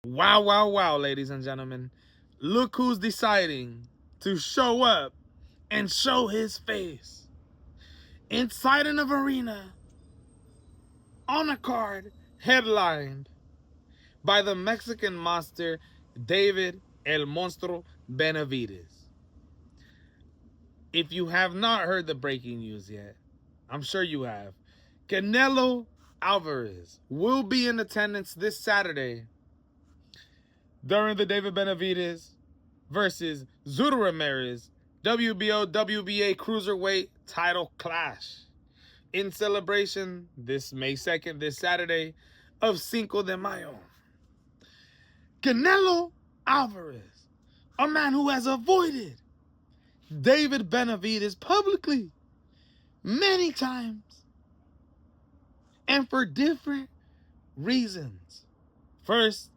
Wow, wow, wow, ladies and gentlemen. Look who's deciding to show up and show his face inside an arena on a card headlined by the Mexican monster David El Monstruo Benavidez. If you have not heard the breaking news yet, I'm sure you have. Canelo Alvarez will be in attendance this Saturday during the David Benavidez versus ZURDO Ramirez WBO WBA Cruiserweight title clash in celebration this May 2nd, this Saturday, of Cinco de Mayo. Canelo Alvarez, a man who has avoided David Benavidez publicly many times and for different reasons. First,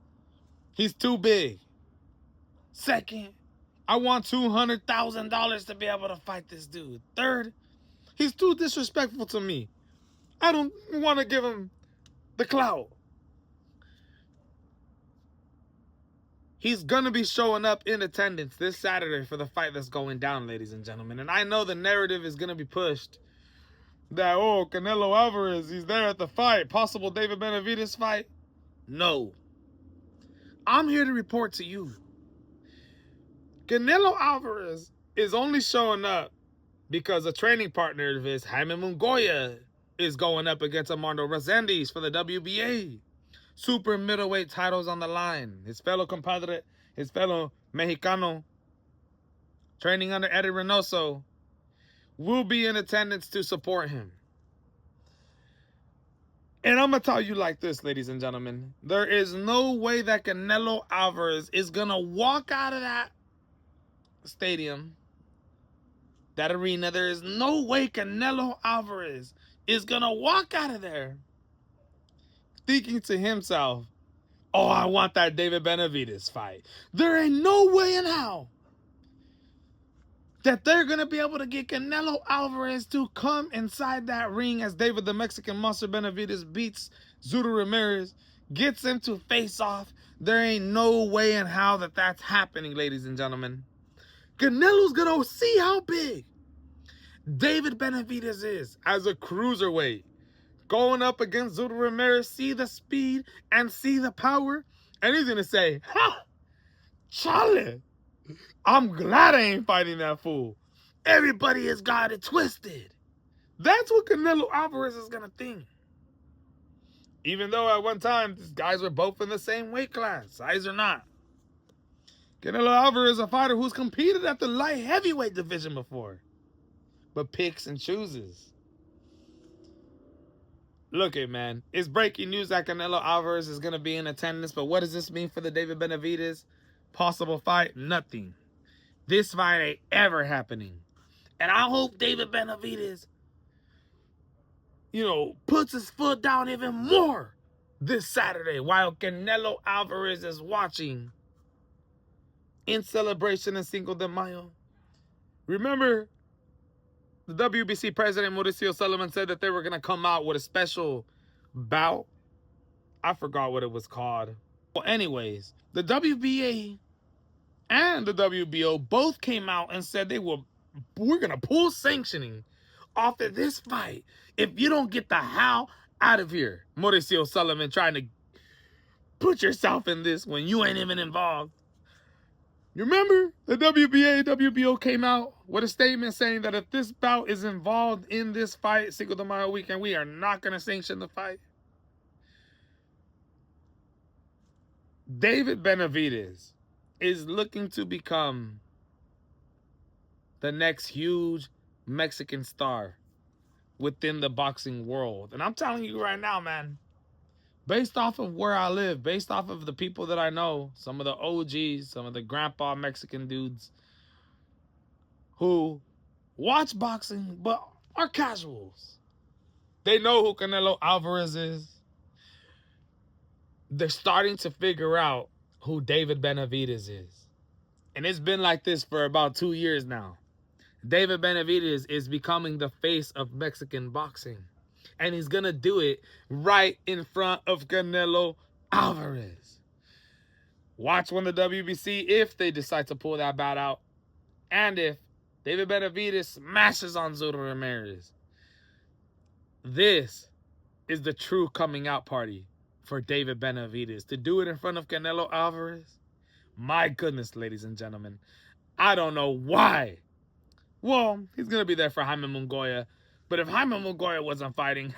he's too big. Second, I want $200,000 to be able to fight this dude. Third, he's too disrespectful to me. I don't want to give him the clout. He's going to be showing up in attendance this Saturday for the fight that's going down, ladies and gentlemen. And I know the narrative is going to be pushed that, oh, Canelo Alvarez, he's there at the fight. Possible David Benavidez fight. No. I'm here to report to you. Canelo Alvarez is only showing up because a training partner of his, Jaime Munguia, is going up against Armando Resendiz for the WBA. Super middleweight titles on the line. His fellow compadre, his fellow Mexicano, training under Eddie Reynoso, will be in attendance to support him. And I'm going to tell you like this, ladies and gentlemen. There is no way that Canelo Alvarez is going to walk out of that stadium, that arena. There is no way Canelo Alvarez is going to walk out of there thinking to himself, oh, I want that David Benavidez fight. There ain't no way in how that they're going to be able to get Canelo Alvarez to come inside that ring as David the Mexican Monster Benavidez beats ZURDO Ramirez, gets him to face off. There ain't no way in how that that's happening, ladies and gentlemen. Canelo's going to see how big David Benavidez is as a cruiserweight. Going up against ZURDO Ramirez, see the speed and see the power. And he's going to say, ha, Charlie, I'm glad I ain't fighting that fool. Everybody has got it twisted. That's what Canelo Alvarez is going to think. Even though at one time, these guys were both in the same weight class. Size or not. Canelo Alvarez is a fighter who's competed at the light heavyweight division before, but picks and chooses. Look it, man. It's breaking news that Canelo Alvarez is going to be in attendance, but what does this mean for the David Benavidez possible fight? Nothing. This fight ain't ever happening. And I hope David Benavidez, puts his foot down even more this Saturday while Canelo Alvarez is watching in celebration of Cinco de Mayo. Remember, the WBC president, Mauricio Sullivan, said that they were going to come out with a special bout. I forgot what it was called. Well, anyways, the WBA and the WBO both came out and said we're going to pull sanctioning off of this fight if you don't get the hell out of here. Mauricio Sullivan trying to put yourself in this when you ain't even involved. You remember the WBA, WBO came out with a statement saying that if this bout is involved in this fight, Cinco de Mayo weekend, we are not going to sanction the fight. David Benavidez is looking to become the next huge Mexican star within the boxing world. And I'm telling you right now, man, based off of where I live, based off of the people that I know, some of the OGs, some of the grandpa Mexican dudes who watch boxing but are casuals. They know who Canelo Alvarez is. They're starting to figure out who David Benavidez is. And it's been like this for about 2 years now. David Benavidez is becoming the face of Mexican boxing. And he's going to do it right in front of Canelo Alvarez. Watch when the WBC, if they decide to pull that bout out, and if David Benavidez smashes on ZURDO Ramirez. This is the true coming out party for David Benavidez. To do it in front of Canelo Alvarez, my goodness, ladies and gentlemen. I don't know why. Well, he's going to be there for Jaime Munguia. But if Jaime Munguia wasn't fighting,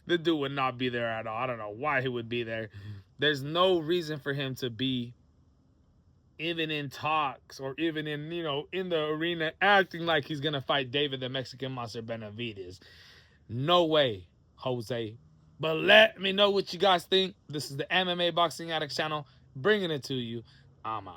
the dude would not be there at all. I don't know why he would be there. There's no reason for him to be even in talks or even in, you know, in the arena acting like he's going to fight David the Mexican Monster Benavidez. No way, Jose. But let me know what you guys think. This is the MMA Boxing Addicts channel, bringing it to you. I'm out.